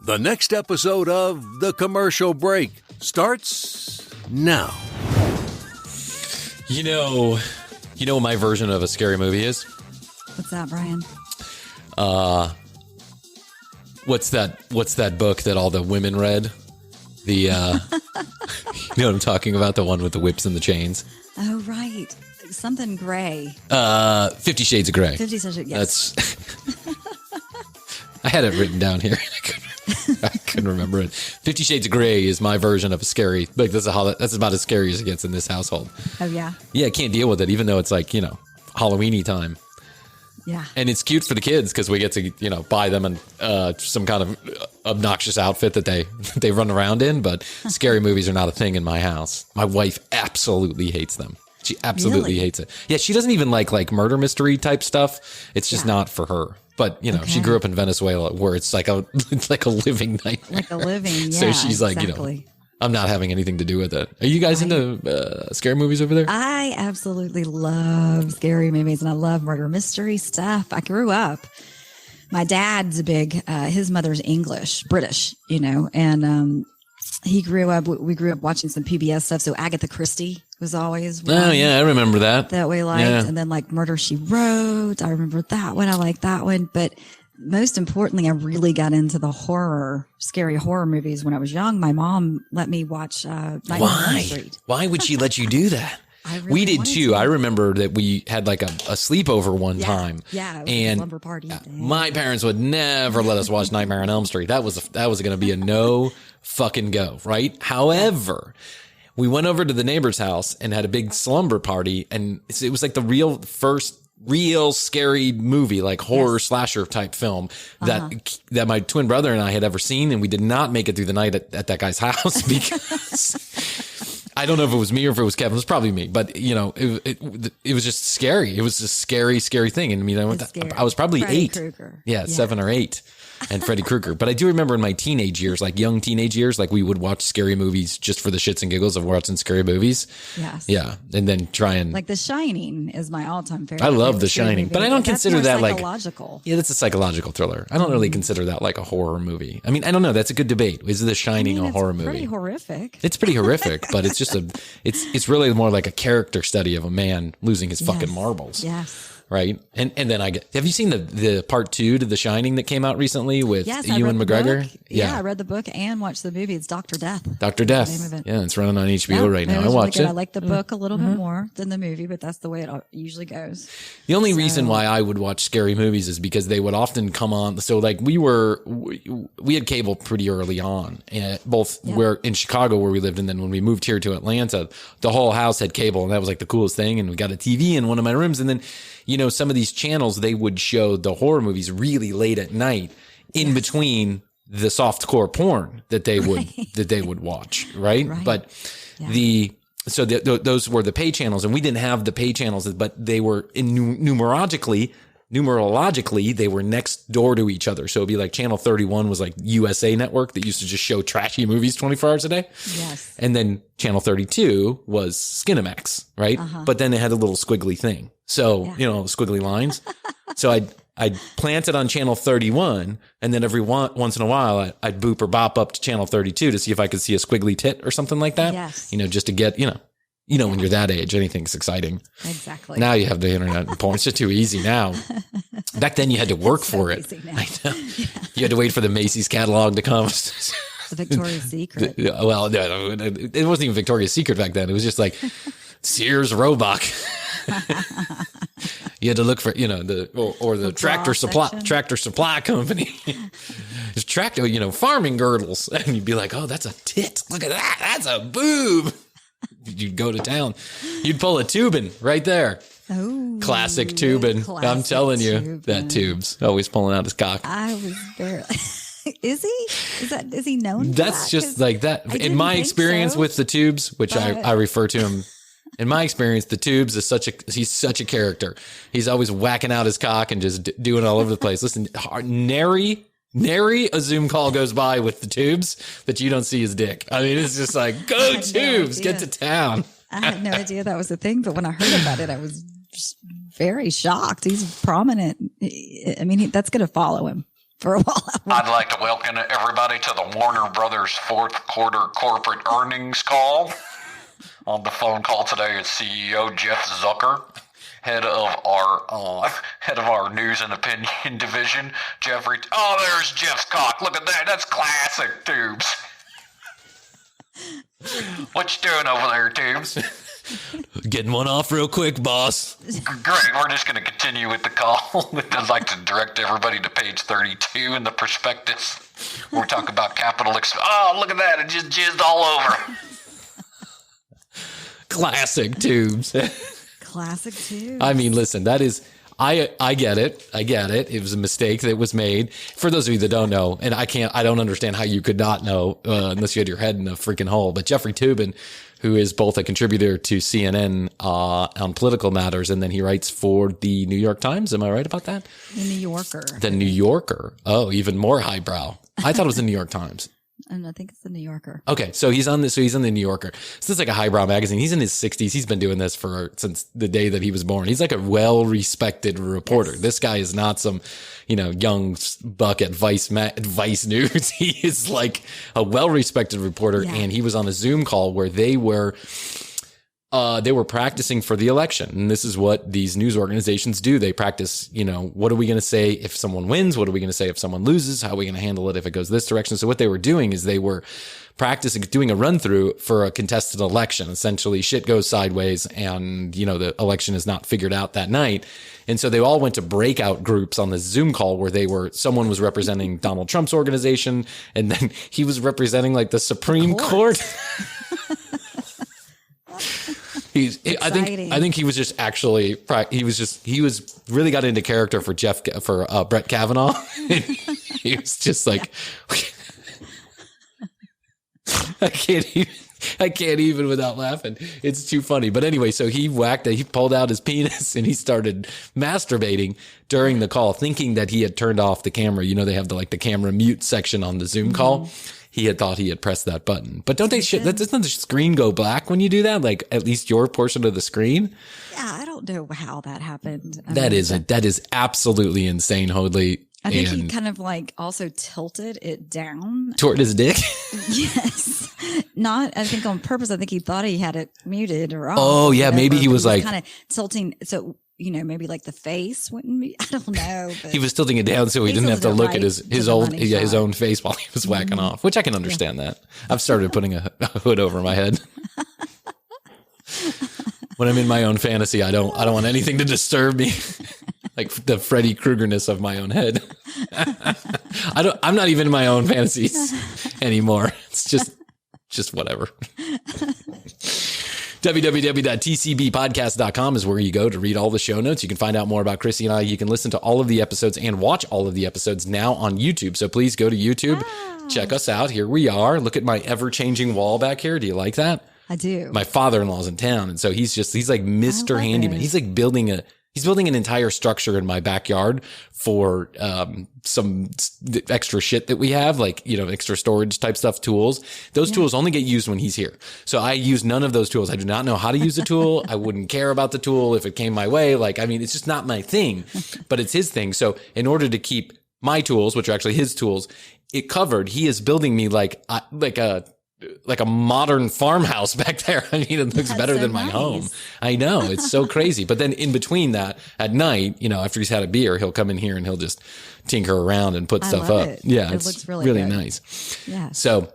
The next episode of The Commercial Break starts now. You know what my version of a scary movie is? What's that, Brian? What's that book that all the women read? The you know what I'm talking about? The one with the whips and the chains. Oh, right. Something gray. 50 Shades of Grey. 50 Shades of Grey, yes. That's I had it written down here. I couldn't remember it. 50 Shades of Grey is my version of a scary, like that's about as scary as it gets in this household. Oh, yeah? Yeah, I can't deal with it, even though it's like, Halloween-y time. Yeah. And it's cute for the kids because we get to, buy them some kind of obnoxious outfit that they run around in. But scary movies are not a thing in my house. My wife absolutely hates them. She absolutely hates it. Yeah, she doesn't even like murder mystery type stuff. It's just not for her. But, she grew up in Venezuela where it's like a living nightmare. Like a living, yeah. So she's like, exactly. I'm not having anything to do with it. Are you guys into scary movies over there? I absolutely love scary movies and I love murder mystery stuff. I grew up. My dad's big, his mother's British, and we grew up watching some PBS stuff. So Agatha Christie was always one. Oh, yeah, I remember that. That we liked. Yeah. And then like Murder, She Wrote. I remember that one. I like that one. But most importantly, I really got into the scary horror movies when I was young. My mom let me watch Nightmare on Elm Street. Why would she let you do that? We did too. I remember that we had like a sleepover one time. Yeah, it was and a slumber party. My parents would never let us watch Nightmare on Elm Street. That was going to be a no fucking go, right? However, we went over to the neighbor's house and had a big slumber party, and it was like the first real scary movie, like horror slasher type film that my twin brother and I had ever seen, and we did not make it through the night at that guy's house because I don't know if it was me or if it was Kevin. It was probably me, but it was just scary. It was a scary thing. And I was probably Freddy 8. Krueger. Yeah, 7 or 8. And Freddy Krueger. But I do remember in my teenage years, like young teenage years, like we would watch scary movies just for the shits and giggles of watching scary movies. Yes. Yeah. And then try and like The Shining is my all-time favorite. I love The Shining, but I don't consider that like psychological. Yeah, that's a psychological thriller. I don't really consider that like a horror movie. I mean, I don't know. That's a good debate. Is The Shining a horror movie? It's pretty horrific. It's pretty horrific, but it's just it's really more like a character study of a man losing his fucking marbles. Yes. Right. And then have you seen the part 2 to The Shining that came out recently with Ewan McGregor? Yeah, I read the book and watched the movie. It's Dr. Death. Dr. Death. The name of it. Yeah, it's running on HBO right now. I watched it. I like the book a little bit more than the movie, but that's the way it usually goes. The only reason why I would watch scary movies is because they would often come on. So like we had cable pretty early on, both where in Chicago where we lived, and then when we moved here to Atlanta, the whole house had cable, and that was like the coolest thing. And we got a TV in one of my rooms, and then some of these channels, they would show the horror movies really late at night in between the softcore porn that they would watch. Right. But those were the pay channels, and we didn't have the pay channels, but they were numerologically, they were next door to each other. So it'd be like channel 31 was like USA Network that used to just show trashy movies 24 hours a day. Yes. And then channel 32 was Skinamax, right? But then it had a little squiggly thing. So, squiggly lines. So I'd plant it on channel 31, and then every once in a while I'd boop or bop up to channel 32 to see if I could see a squiggly tit or something like that. Yes. Just to get, when you're that age, anything's exciting. Exactly. Now you have the internet and porn. It's just too easy now. Back then you had to work for it. I know. Yeah. You had to wait for the Macy's catalog to come. The Victoria's Secret. Well, no, it wasn't even Victoria's Secret back then. It was just like Sears Roebuck. You had to look for, the tractor supply company. It's tractor, farming girdles. And you'd be like, oh, that's a tit. Look at that. That's a boob. You'd go to town. You'd pull a Toobin right there. Oh, classic Toobin. I'm telling you, that Toobs always pulling out his cock. I was barely. Is he? Is he known? That's just like that. In my experience with the Toobs, which I refer to him. In my experience, the Toobs is he's such a character. He's always whacking out his cock and just doing it all over the place. Listen, nary a Zoom call goes by with the Toobs that you don't see his dick. I mean, it's just like, go Toobs, get to town. I had no idea that was a thing, but when I heard about it, I was just very shocked. He's prominent. I mean, that's going to follow him for a while. I'd like to welcome everybody to the Warner Brothers fourth quarter corporate earnings call. On the phone call today is CEO Jeff Zucker, head of our news and opinion division, Jeffery. Oh, there's Jeff's cock. Look at that. That's classic, Toobs. What you doing over there, Toobs? Getting one off real quick, boss. Great. We're just going to continue with the call. I'd like to direct everybody to page 32 in the prospectus. We're talking about capital expense. Oh, look at that. It just jizzed all over. Classic Toobs. Classic Toobs. I mean, listen, that is, I get it. I get it. It was a mistake that was made. For those of you that don't know, and I don't understand how you could not know unless you had your head in a freaking hole. But Jeffery Toobin, who is both a contributor to CNN on political matters, and then he writes for the New York Times. Am I right about that? The New Yorker. The New Yorker. Oh, even more highbrow. I thought it was the New York Times. And I think it's the New Yorker. Okay, so he's on the New Yorker. So this is like a highbrow magazine. He's in his 60s. He's been doing this since the day that he was born. He's like a well-respected reporter. Yes. This guy is not some, young buck at Vice News. He is like a well-respected reporter, and he was on a Zoom call where they were practicing for the election. And this is what these news organizations do. They practice, what are we going to say if someone wins? What are we going to say if someone loses? How are we going to handle it if it goes this direction? So what they were doing is they were practicing, doing a run through for a contested election. Essentially, shit goes sideways and, the election is not figured out that night. And so they all went to breakout groups on the Zoom call where someone was representing Donald Trump's organization, and then he was representing like the Supreme Court. I think he was just actually, he was really got into character for Brett Kavanaugh. He was just like, I can't even without laughing. It's too funny. But anyway, so he pulled out his penis and he started masturbating during the call, thinking that he had turned off the camera. They have the camera mute section on the Zoom call. He had thought he had pressed that button. But doesn't the screen go black when you do that? Like at least your portion of the screen? Yeah, I don't know how that happened. That is absolutely insane, Hoadley. I think he kind of also tilted it down. Toward his dick? Yes. Not, I think on purpose. I think he thought he had it muted or off. Oh, yeah. Maybe he was kind of tilting. So, maybe the face wouldn't be, I don't know. But he was tilting it down so he didn't have to look at his own face while he was whacking off, which I can understand that. I've started putting a hood over my head. When I'm in my own fantasy, I don't want anything to disturb me. Like the Freddy Krueger-ness of my own head. I'm not even in my own fantasies anymore. It's just whatever. www.tcbpodcast.com is where you go to read all the show notes. You can find out more about Chrissy and I. You can listen to all of the episodes and watch all of the episodes now on YouTube. So please go to YouTube, check us out. Here we are. Look at my ever-changing wall back here. Do you like that? I do. My father-in-law's in town, and so he's like Mr. Handyman. He's like building an entire structure in my backyard for some extra shit that we have, extra storage type stuff, tools. Those tools only get used when he's here. So I use none of those tools. I do not know how to use a tool. I wouldn't care about the tool if it came my way. It's just not my thing, but it's his thing. So in order to keep my tools, which are actually his tools, it covered, he is building me like a modern farmhouse back there. I mean, it looks better than my home. I know. It's so crazy. But then in between that, at night, after he's had a beer, he'll come in here and he'll just tinker around and put stuff up. Yeah. It looks really good. Nice. Yeah. So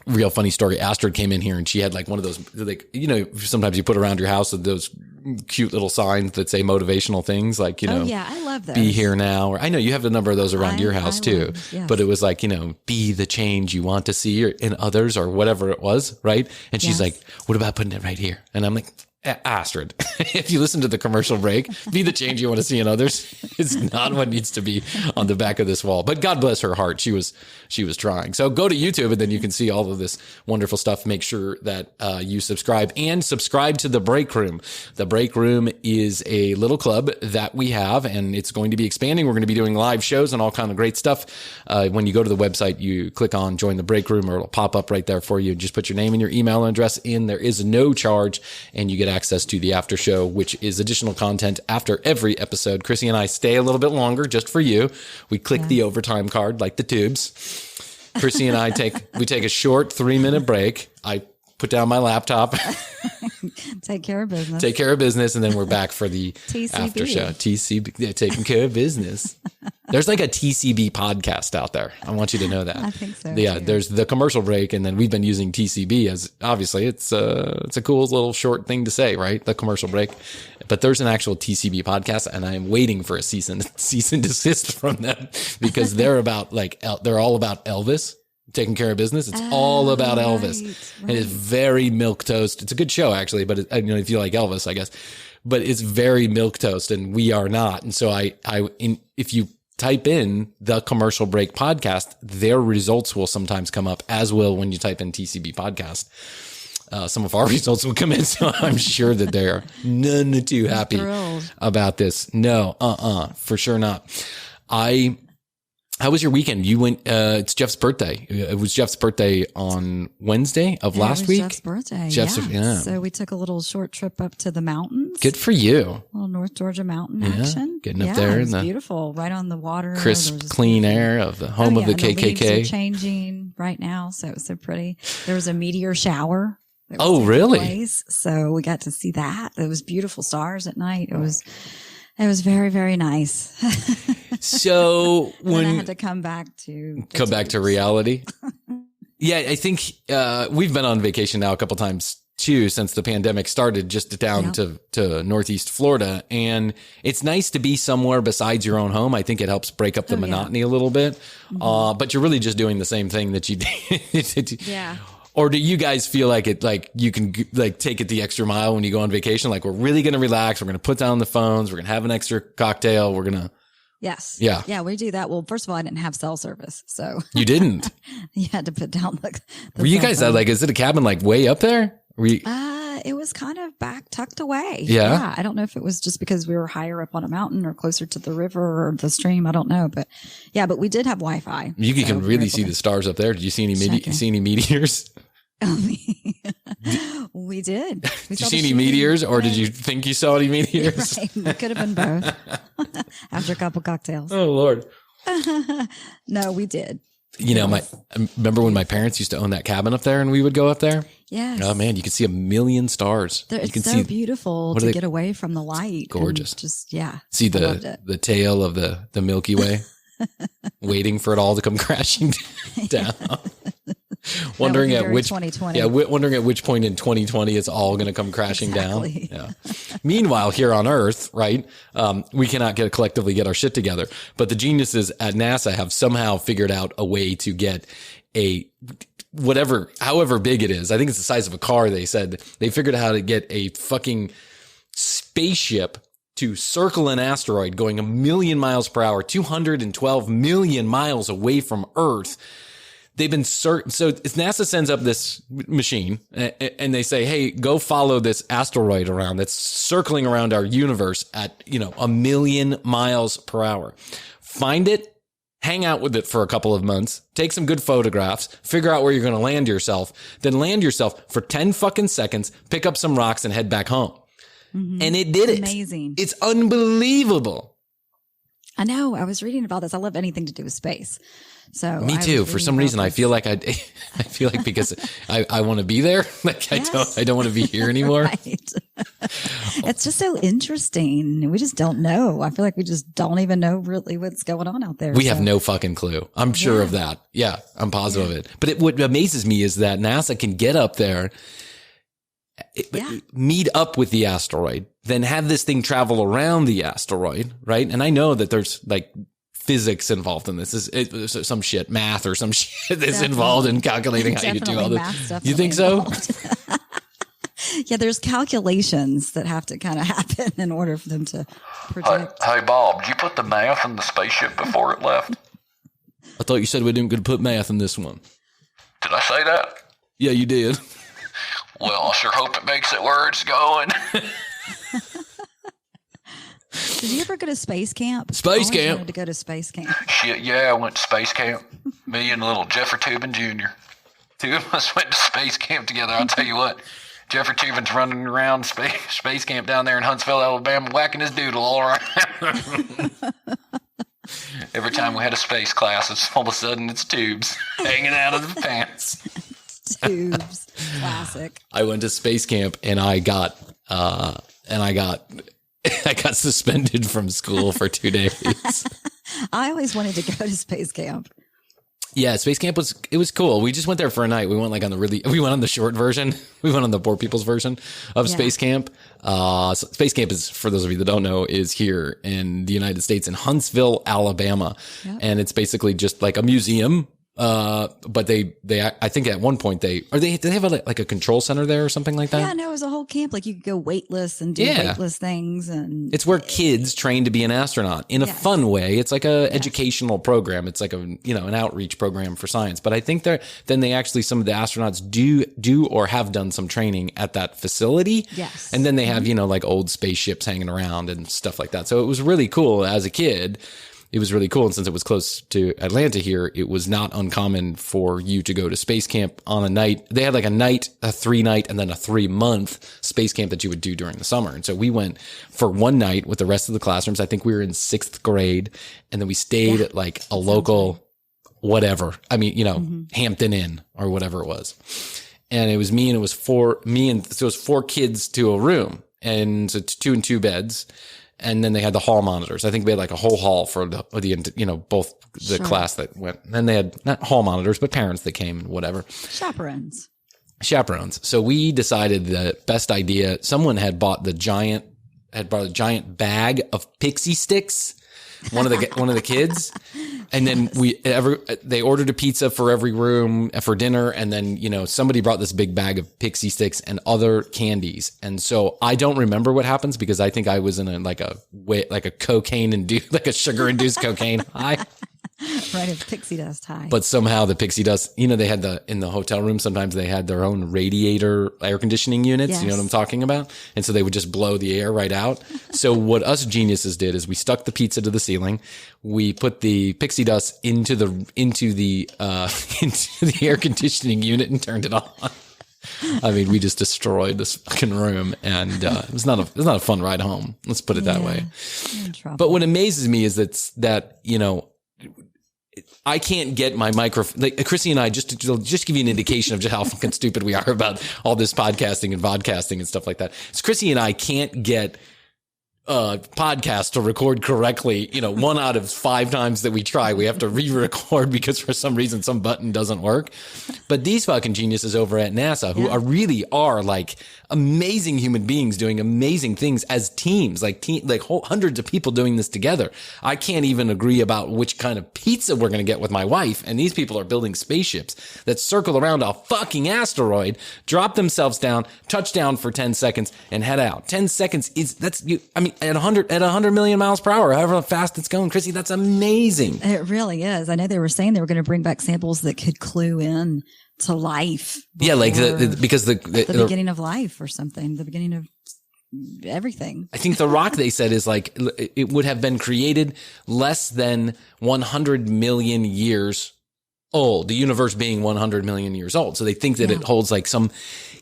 real funny story. Astrid came in here and she had one of those, sometimes you put around your house those cute little signs that say motivational things oh yeah, I love those. Be here now. Or I know you have a number of those around your house too, yes. But it was be the change you want to see in others or whatever it was. Right. And she's like, what about putting it right here? And I'm like, Astrid, if you listen to the commercial break, be the change you want to see in others. It's not what needs to be on the back of this wall. But God bless her heart. She was trying. So go to YouTube and then you can see all of this wonderful stuff. Make sure that you subscribe to the Break Room. The Break Room is a little club that we have, and it's going to be expanding. We're going to be doing live shows and all kind of great stuff. When you go to the website, you click on Join the Break Room, or it'll pop up right there for you. Just put your name and your email address in. There is no charge, and you get access to the after show, which is additional content after every episode. Chrissy and I stay a little bit longer just for you. We click the overtime card like the Toobs. Chrissy and I take a short 3-minute break. I put down my laptop, Take care of business, and then we're back for the TCB. after show. TCB, yeah, taking care of business. There's like a TCB podcast out there. I want you to know that. I think so. Yeah, too. there's the commercial break, and then we've been using TCB as obviously it's a cool little short thing to say, right? The commercial break. But there's an actual TCB podcast, and I am waiting for a cease and desist from them because they're all about Elvis. Taking care of business. It's all about Elvis. Right. It is very milquetoast. It's a good show actually, but if you like Elvis, I guess, but it's very milquetoast and we are not. And so if you type in the commercial break podcast, their results will sometimes come up, as will when you type in TCB podcast. Some of our results will come in. So I'm sure that they're none too happy about this. No, for sure not. How was your weekend? You went, it's Jeff's birthday. It was Jeff's birthday on Wednesday of last week. Jeff's birthday. Yeah. So we took a little short trip up to the mountains. Good for you. A little North Georgia mountain action. Getting up there it in was the beautiful, right on the water. Crisp, clean air of the home of the and the leaves are KKK. changing right now. So it was so pretty. There was a meteor shower. that was Oh, taking really? place. So we got to see that. It was beautiful stars at night. It was very, very nice. So Then I had to come back to reality. Yeah, I think we've been on vacation now a couple times too since the pandemic started, just down to Northeast Florida, and it's nice to be somewhere besides your own home. I think it helps break up the monotony a little bit. But you're really just doing the same thing that you did. Yeah. Or do you guys feel like it, like you can like take it the extra mile when you go on vacation? Like we're really going to relax. We're going to put down the phones. We're going to have an extra cocktail. We're going to. Yes. Yeah. Yeah, we do that. Well, first of all, I didn't have cell service, so You didn't. you had to put down the Were you cell guys phone. like? Is it a cabin like way up there? Were you, It was kind of back tucked away. Yeah? I don't know if it was just because we were higher up on a mountain or closer to the river or the stream. I don't know, but we did have Wi-Fi. you so can we were really able see to the stars up there. Did you see any check in. meteors? We did. Did you see any meteors, or did you think you saw any meteors? Right. It could have been both. After a couple cocktails. Oh Lord. No, we did. You know, I remember when my parents used to own that cabin up there, and we would go up there. Yes. Oh man, you could see a million stars. You It's can so see beautiful to get away from the light. Gorgeous. And just see I loved it. the tail of the Milky Way, waiting for it all to come crashing down. Wondering at which 2020. wondering at which point in 2020 it's all going to come crashing down. Yeah. Meanwhile, here on Earth, right, we cannot collectively get our shit together. But the geniuses at NASA have somehow figured out a way to get however big it is. I think it's the size of a car. They said they figured out how to get a fucking spaceship to circle an asteroid going 1,000,000 miles per hour, 212 million miles away from Earth. They've been so NASA sends up this machine and they say, hey, go follow this asteroid around that's circling around our universe at, 1,000,000 miles per hour. Find it, hang out with it for a couple of months, take some good photographs, figure out where you're going to land yourself, then land yourself for 10 fucking seconds, pick up some rocks and head back home. Mm-hmm. And it did it. Amazing. It's unbelievable. I know. I was reading about this. I love anything to do with space. So me too. For some reason, I feel like I feel like because I want to be there. Like Yes. I don't want to be here anymore. Right. It's just so interesting. We just don't know. I feel like we just don't even know really what's going on out there. We have no fucking clue. I'm sure of that. Yeah, I'm positive of it. But what amazes me is that NASA can get up there, meet up with the asteroid, then have this thing travel around the asteroid, right? And I know that there's like physics involved in this. Is some shit, math or some shit that's involved in calculating how you do all this. You think so? Yeah, there's calculations that have to kind of happen in order for them to project. Hey, Bob, did you put the math in the spaceship before it left? I thought you said we didn't going to put math in this one. Did I say that? Yeah, you did. Well, I sure hope it makes it where it's going. Did you ever go to space camp? Space I camp? wanted to go to space camp. Shit, yeah, I went to space camp. Me and little Jeffery Toobin Jr. Two of us went to space camp together. I'll tell you what, Jeffery Toobin's running around space camp down there in Huntsville, Alabama, whacking his doodle all around. Every time we had a space class, all of a sudden it's Toobs hanging out of the pants. Toobs, classic. I went to space camp and I got suspended from school for 2 days. I always wanted to go to space camp. Yeah, space camp was cool. We just went there for a night. We went we went on the short version. We went on the poor people's version of space camp. So space camp is, for those of you that don't know, is here in the United States in Huntsville, Alabama. Yep. And it's basically just like a museum. But I think at one point do they have like a control center there or something like that? Yeah, no, it was a whole camp. Like you could go weightless and do weightless things. And it's where kids train to be an astronaut in a fun way. It's like a educational program. It's like an outreach program for science. But I think then they actually, some of the astronauts do or have done some training at that facility. Yes. And then they have, like old spaceships hanging around and stuff like that. So it was really cool as a kid. It was really cool. And since it was close to Atlanta here, it was not uncommon for you to go to space camp on a night. They had like a 3-night, and then a 3-month space camp that you would do during the summer. And so we went for one night with the rest of the classrooms. I think we were in 6th grade, and then we stayed at like a local whatever. I mean, Hampton Inn or whatever it was. And it was me, and so it was 4 kids to a room. And so it's 2 and 2 beds. And then they had the hall monitors. I think we had like a whole hall for both the class that went. And then they had not hall monitors, but parents that came and whatever. Chaperones. So we decided the best idea. Someone had bought a giant bag of pixie sticks. One of the kids. And then they ordered a pizza for every room for dinner. And then, somebody brought this big bag of pixie sticks and other candies. And so I don't remember what happens because I think I was in a cocaine induced, like a sugar induced cocaine high. Right, a pixie dust high. But somehow the pixie dust, they had in the hotel room, sometimes they had their own radiator air conditioning units. Yes. You know what I'm talking about? And so they would just blow the air right out. So what us geniuses did is we stuck the pizza to the ceiling. We put the pixie dust into the air conditioning unit and turned it on. I mean, we just destroyed this fucking room, and it was not a fun ride home. Let's put it that way. But what amazes me is that I can't get my microphone. Like Chrissy and I, just to give you an indication of just how fucking stupid we are about all this podcasting and vodcasting and stuff like that. So Chrissy and I can't get podcast to record correctly. 1 out of 5 times that we try, we have to re-record because for some reason some button doesn't work. But these fucking geniuses over at NASA who are like amazing human beings doing amazing things as teams, like hundreds of people doing this together. I can't even agree about which kind of pizza we're going to get with my wife. And these people are building spaceships that circle around a fucking asteroid, drop themselves down, touch down for 10 seconds and head out. 10 seconds at 100 million miles per hour, however fast it's going. Chrissy, that's amazing. It really is. I know they were saying they were going to bring back samples that could clue in to life. Yeah, like because the beginning of life or something, the beginning of everything. I think the rock, they said, is like it would have been created less than 100 million years old, the universe being 100 million years old. So they think that it holds like some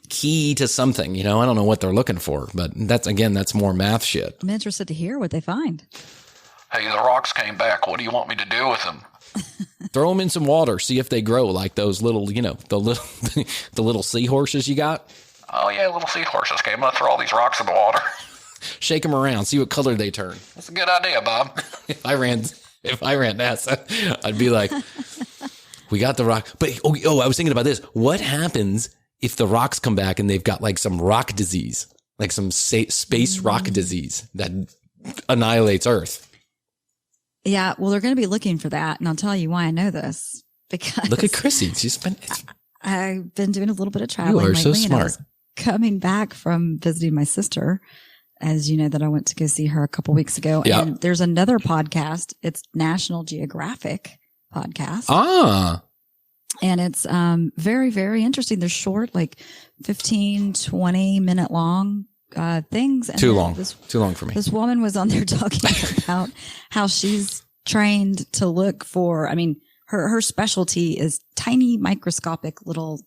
key to something. I don't know what they're looking for, but that's more math shit. I'm interested to hear what they find. Hey, the rocks came back. What do you want me to do with them? Throw them in some water, see if they grow like those little, the little seahorses you got. Oh yeah, little seahorses. Okay, I'm gonna throw all these rocks in the water. Shake them around, see what color they turn. That's a good idea, Bob. If I ran NASA, I'd be like, we got the rock. But I was thinking about this. What happens if the rocks come back and they've got like some rock disease, like some space rock disease that annihilates Earth? Yeah, well, they're going to be looking for that, and I'll tell you why I know this. Because look at Chrissy. I've been doing a little bit of traveling lately. You are so smart. And I was coming back from visiting my sister, as you know, that I went to go see her a couple weeks ago. Yep. And there's another podcast. It's National Geographic podcast. And it's very, very interesting. They're short, like 15, 20 minute long things. And Too long for me. This woman was on there talking about how she's trained to look for, her specialty is tiny microscopic little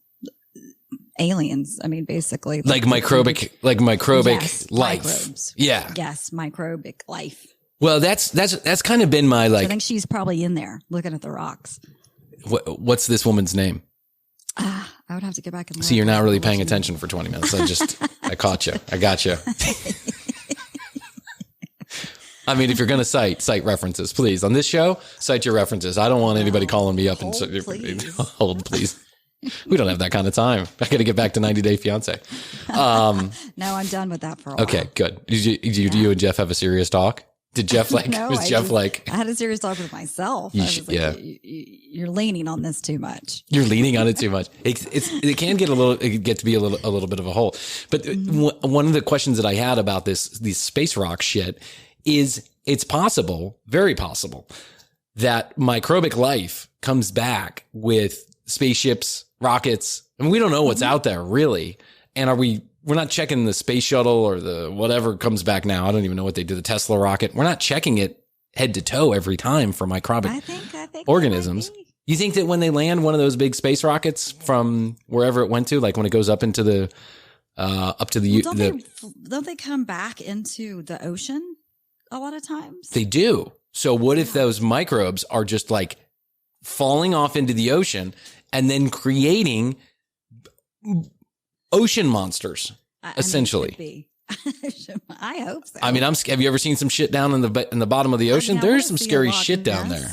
aliens. I mean, basically. Like microbic Yes, life. microbes. Yeah. Yes, microbic life. Well, that's kind of been my I think she's probably in there looking at the rocks. What's this woman's name? I would have to get back and look. See, you're not really paying attention for 20 minutes. I caught you. I got you. I mean, if you're going to cite references, please. On this show, cite your references. I don't want anybody calling me up and hold, please. We don't have that kind of time. I got to get back to 90 Day Fiance. No, I'm done with that for a while. Okay, good. Do you and Jeff have a serious talk? Did Jeff No, I had a serious talk with myself. You're leaning on this too much. You're leaning on it too much. It can get to be a little bit of a hole. But one of the questions that I had about these space rock shit is it's possible, very possible, that microbic life comes back with spaceships, rockets, and we don't know what's out there really. And we're not checking the space shuttle or the whatever comes back now. I don't even know what they do, the Tesla rocket. We're not checking it head to toe every time for microbic I think organisms. You think that when they land one of those big space rockets from wherever it went to, like when it goes up into the don't they come back into the ocean a lot of times? They do. So what if those microbes are just like falling off into the ocean and then creating ocean monsters, essentially? I hope so. I mean, have you ever seen some shit down in the bottom of the ocean? There's some scary shit down there.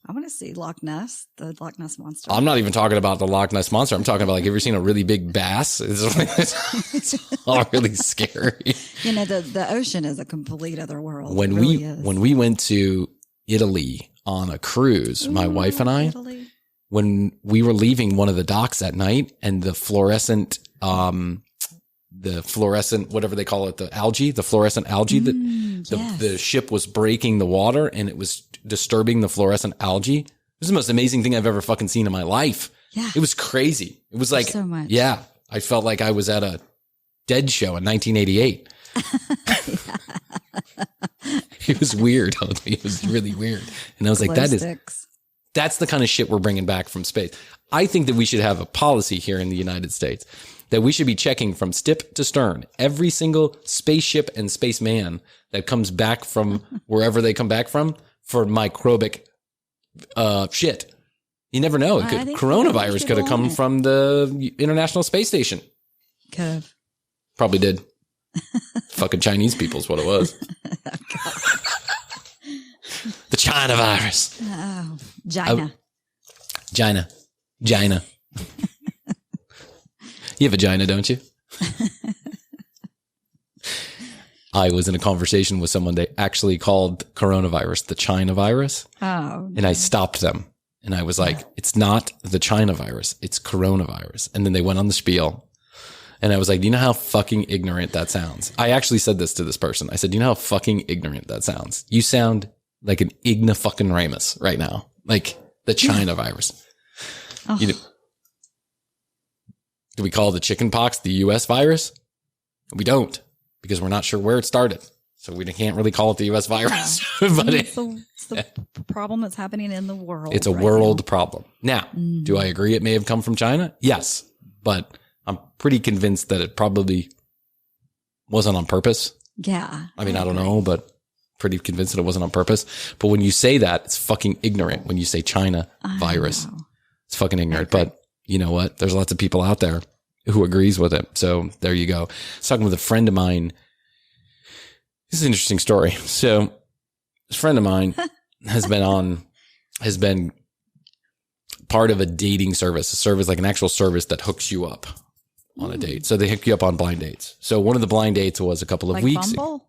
I want to see Loch Ness, the Loch Ness monster. I'm not even talking about the Loch Ness monster. I'm talking about, like, have you ever seen a really big bass? It's all really scary. You know, the ocean is a complete other world. When we went to Italy on a cruise, my wife and I, when we were leaving one of the docks at night, and the fluorescent, whatever they call it, the fluorescent algae, the ship was breaking the water and it was disturbing the fluorescent algae. It was the most amazing thing I've ever fucking seen in my life. Yeah. It was crazy. It was like, so much. Yeah, I felt like I was at a Dead show in 1988. It was weird. It was really weird. And I was like, that's the kind of shit we're bringing back from space. I think that we should have a policy here in the United States that we should be checking from stip to stern every single spaceship and spaceman that comes back from wherever they come back from for microbic shit. You never know. Coronavirus could have come from the International Space Station. Could have. Probably did. Fucking Chinese people is what it was. The China virus. Oh, China. Gina. You have a vagina, don't you? I was in a conversation with someone they actually called coronavirus the China virus. Oh. And I stopped them. And I was like, it's not the China virus. It's coronavirus. And then they went on the spiel. And I was like, do you know how fucking ignorant that sounds? I actually said this to this person. I said, do you know how fucking ignorant that sounds? You sound like an Igna fucking Ramus right now. Like the China virus. Oh. Do we call the chicken pox the US virus? We don't, because we're not sure where it started. So we can't really call it the US virus. But it's the problem that's happening in the world. It's a world problem. Now, do I agree it may have come from China? Yes. But I'm pretty convinced that it probably wasn't on purpose. Yeah. I mean, I don't know, but pretty convinced that it wasn't on purpose. But when you say that, it's fucking ignorant. When you say China virus, it's fucking ignorant. But you know what? There's lots of people out there who agrees with it. So there you go. I was talking with a friend of mine. This is an interesting story. So this friend of mine has been part of a dating service, like an actual service that hooks you up on a date. So they hook you up on blind dates. So one of the blind dates was a couple of weeks Bumble?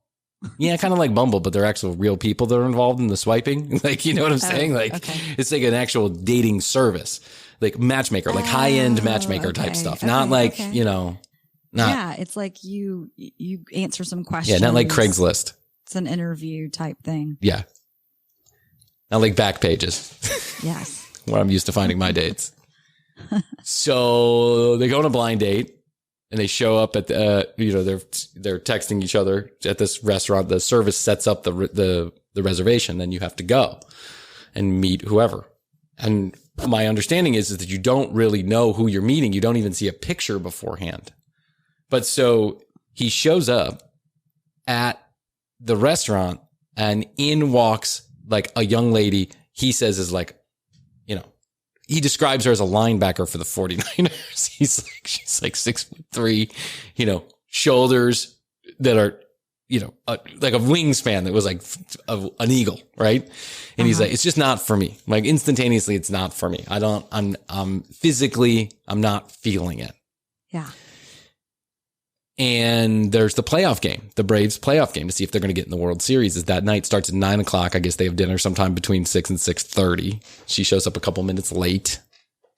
Yeah, kind of like Bumble, but they're actual real people that are involved in the swiping. Like, you know what I'm saying? Like, it's like an actual dating service, like matchmaker, like high-end matchmaker type stuff. Not like, you know, it's like you answer some questions. Yeah, not like Craigslist. It's an interview type thing. Yeah. Not like Backpages. Yes. Where I'm used to finding my dates. So they go on a blind date. And they show up at the, they're texting each other at this restaurant. The service sets up the reservation. Then you have to go and meet whoever. And my understanding is that you don't really know who you're meeting. You don't even see a picture beforehand. But so he shows up at the restaurant and in walks like a young lady. He says is like, he describes her as a linebacker for the 49ers. She's like 6'3", shoulders that are, like a wingspan that was like an eagle. Right. And he's like, it's just not for me. Like instantaneously, it's not for me. I'm physically, I'm not feeling it. Yeah. And there's the playoff game, the Braves playoff game to see if they're going to get in the World Series. Is that night starts at 9:00. I guess they have dinner sometime between 6 and 6:30. She shows up a couple minutes late.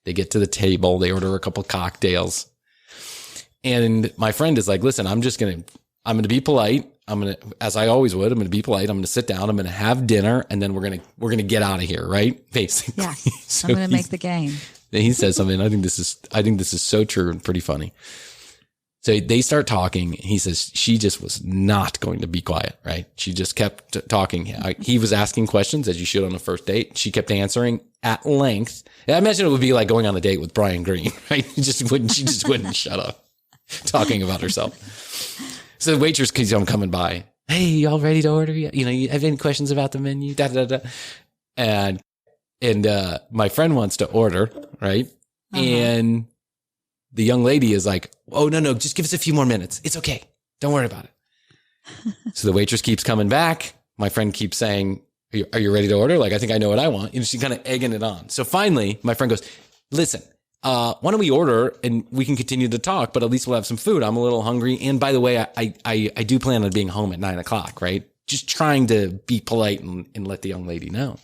They get to the table. They order a couple cocktails. And my friend is like, listen, I'm going to be polite. As I always would, I'm going to be polite. I'm going to sit down. I'm going to have dinner and then we're going to get out of here. Right. Basically. Yeah. So I'm going to make the game. He says something. I think this is so true and pretty funny. So they start talking. He says she just was not going to be quiet, right? She just kept talking. He was asking questions as you should on a first date. She kept answering at length. I imagine it would be like going on a date with Brian Green, right? She just wouldn't shut up talking about herself. So the waitress keeps on coming by. Hey, y'all ready to order? You have any questions about the menu? Da, da, da. And my friend wants to order, right? Uh-huh. And the young lady is like, oh, no, just give us a few more minutes. It's okay. Don't worry about it. So the waitress keeps coming back. My friend keeps saying, are you ready to order? Like, I think I know what I want. She's kind of egging it on. So finally, my friend goes, listen, why don't we order and we can continue to talk, but at least we'll have some food. I'm a little hungry. And by the way, I do plan on being home at 9:00, right? Just trying to be polite and let the young lady know.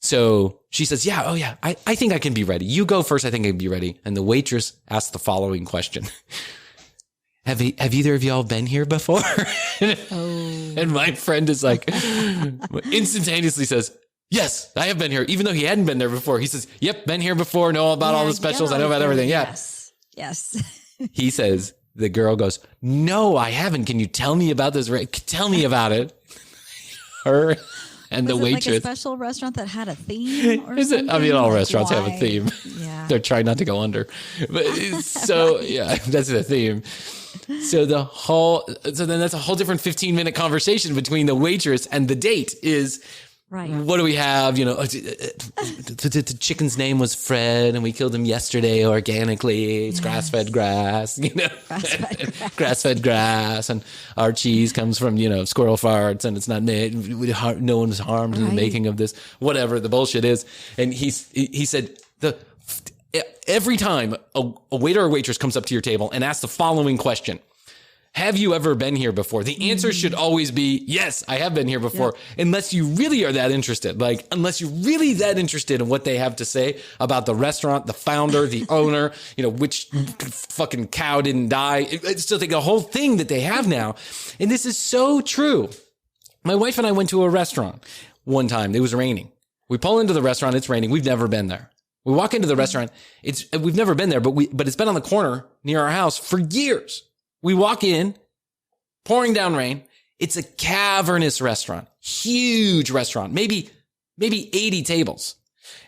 So she says, I think I can be ready. You go first. I think I can be ready. And the waitress asks the following question. Have either of y'all been here before? And my friend is like, instantaneously says, yes, I have been here. Even though he hadn't been there before. He says, yep, been here before. Know all about all the specials. I know about everything. Yeah. Yes. He says, the girl goes, no, I haven't. Can you tell me about this? Tell me about it. Her and the waitress. Like a special restaurant that had a theme or something? I mean, all restaurants have a theme. Yeah. They're trying not to go under. But so, yeah, that's the theme. So then that's a whole different 15-minute conversation between the waitress and the date is, right. What do we have? The chicken's name was Fred and we killed him yesterday organically. It's grass-fed grass, grass-fed grass. And our cheese comes from, squirrel farts and it's not made. No one was harmed in the making of this, whatever the bullshit is. And he said every time a waiter or waitress comes up to your table and asks the following question, have you ever been here before? The answer should always be, yes, I have been here before. Yeah. Unless you really are that interested. Unless you're really that interested in what they have to say about the restaurant, the founder, the owner, which fucking cow didn't die. It's still the whole thing that they have now. And this is so true. My wife and I went to a restaurant one time. It was raining. We pull into the restaurant. It's raining. We've never been there. We walk into the restaurant. We've never been there, but it's been on the corner near our house for years. We walk in, pouring down rain. It's a cavernous restaurant, huge restaurant, maybe 80 tables.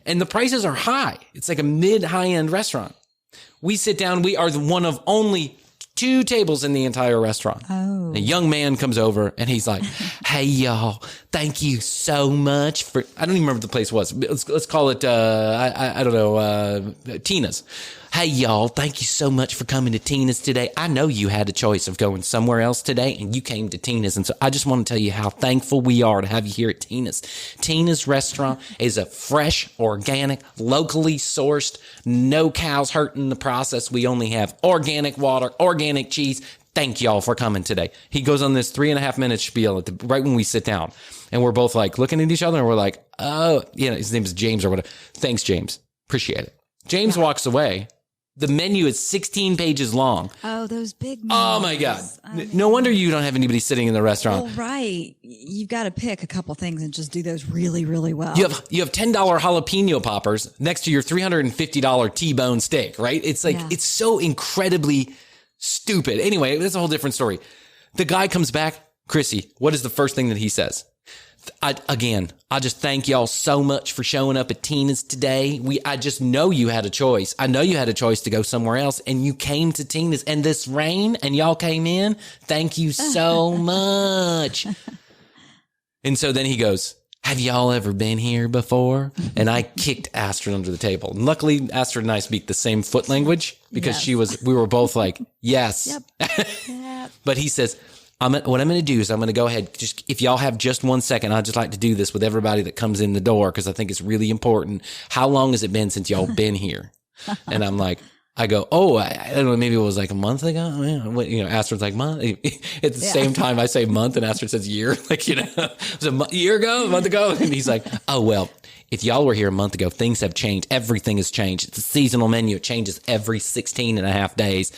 And the prices are high. It's like a mid-high end restaurant. We sit down. We are one of only 2 tables in the entire restaurant. Oh. A young man comes over and he's like, hey, y'all, thank you so much for, I don't even remember what the place was. Let's call it, I don't know, Tina's. Hey, y'all, thank you so much for coming to Tina's today. I know you had a choice of going somewhere else today and you came to Tina's. And so I just want to tell you how thankful we are to have you here at Tina's. Tina's restaurant is a fresh, organic, locally sourced, no cows hurt in the process. We only have organic water, organic cheese. Thank y'all for coming today. He goes on this 3.5 minute spiel right when we sit down and we're both like looking at each other and we're like, oh, his name is James or whatever. Thanks, James. Appreciate it. James walks away. The menu is 16 pages long. Oh, those big menus. Oh, my God. No wonder you don't have anybody sitting in the restaurant. Well, right. You've got to pick a couple things and just do those really, really well. You have $10 jalapeno poppers next to your $350 T-bone steak, right? It's like, It's so incredibly stupid. Anyway, that's a whole different story. The guy comes back. Chrissy, what is the first thing that he says? I just thank y'all so much for showing up at Tina's today. I just know you had a choice. I know you had a choice to go somewhere else, and you came to Tina's, and this rain, and y'all came in. Thank you so much. And so then he goes, have y'all ever been here before? And I kicked Astrid under the table. And luckily, Astrid and I speak the same foot language because we were both like, yes. Yep. But he says, what I'm going to do is I'm going to go ahead. Just if y'all have just 1 second, I'd just like to do this with everybody that comes in the door because I think it's really important. How long has it been since y'all been here? And I go, I don't know, maybe it was like a month ago. Astrid's like, month. At the same time, I say month, and Astrid says year. It was a year ago, a month ago. And he's like, oh, well, if y'all were here a month ago, things have changed. Everything has changed. It's a seasonal menu. It changes every 16 and a half days.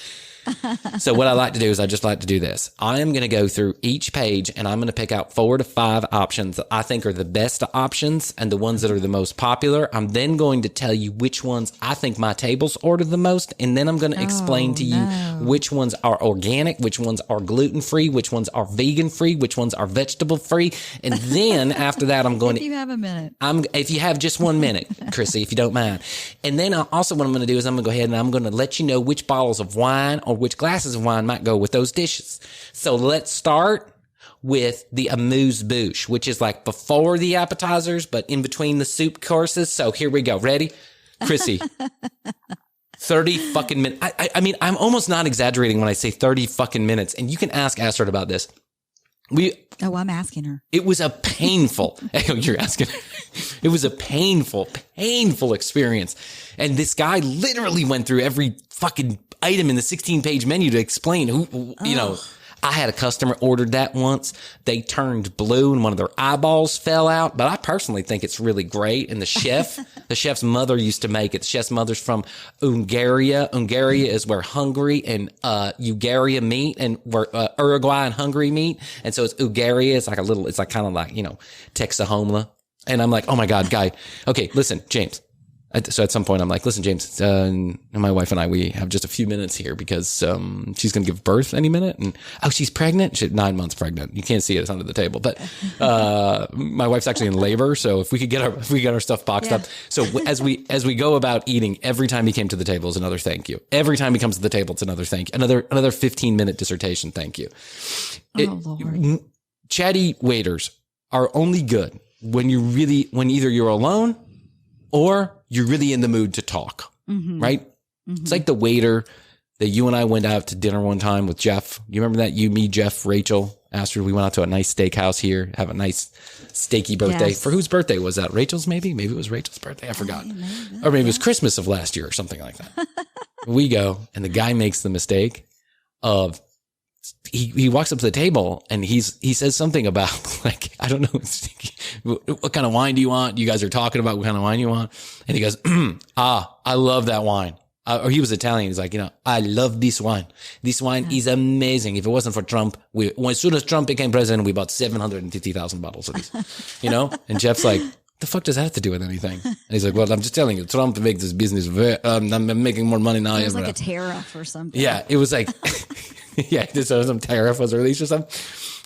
So what I like to do is I just like to do this. I am going to go through each page and I'm going to pick out 4 to 5 options that I think are the best options and the ones that are the most popular. I'm then going to tell you which ones I think my tables order the most. And then I'm going to explain to you which ones are organic, which ones are gluten-free, which ones are vegan-free, which ones are vegetable-free. And then after that, I'm going if you have a minute. If you have just 1 minute, Chrissy, if you don't mind. And then also what I'm going to do is I'm going to go ahead and I'm going to let you know which bottles of wine or which glasses of wine might go with those dishes. So let's start with the amuse-bouche, which is like before the appetizers, but in between the soup courses. So here we go. Ready? Chrissy, 30 fucking minutes. I mean, I'm almost not exaggerating when I say 30 fucking minutes. And you can ask Astrid about this. I'm asking her. It was a painful, you're asking her. It was a painful experience. And this guy literally went through every fucking item in the 16-page menu to explain I had a customer ordered that once. They turned blue and one of their eyeballs fell out. But I personally think it's really great. And the chef's mother used to make it. The chef's mother's from Ungaria. Ungaria is where Hungary and Ugaria meet, and where Uruguay and Hungary meet. And so it's Ugaria. It's like kind of like, Texahoma. And I'm like, oh my God, guy. Okay, listen, James. So at some point I'm like, listen, James, my wife and I, we have just a few minutes here because, she's going to give birth any minute. And, she's pregnant. She's 9 months pregnant. You can't see it. It's under the table, but, my wife's actually in labor. So if we could get our stuff boxed up. So as we go about eating, every time he came to the table is another thank you. Every time he comes to the table, it's another thank you. Another 15-minute dissertation. Thank you. Lord. Chatty waiters are only good when either you're alone or you're really in the mood to talk, right? Mm-hmm. It's like the waiter that you and I went out to dinner one time with Jeff. You remember that? You, me, Jeff, Rachel, Astrid, we went out to a nice steakhouse here, have a nice steaky birthday. Yes. For whose birthday was that? Rachel's maybe? Maybe it was Rachel's birthday. I forgot. Or maybe it was Christmas of last year or something like that. We go and the guy makes the mistake of he walks up to the table and he says something about like, I don't know, what kind of wine do you want? You guys are talking about what kind of wine you want. And he goes, I love that wine. Or he was Italian. He's like, I love this wine. This wine is amazing. If it wasn't for Trump, as soon as Trump became president, we bought 750,000 bottles of these, And Jeff's like, the fuck does that have to do with anything? And he's like, well, I'm just telling you, Trump makes this business I'm making more money now. It was like a tariff or something. Yeah, it was like, some tariff was released or something.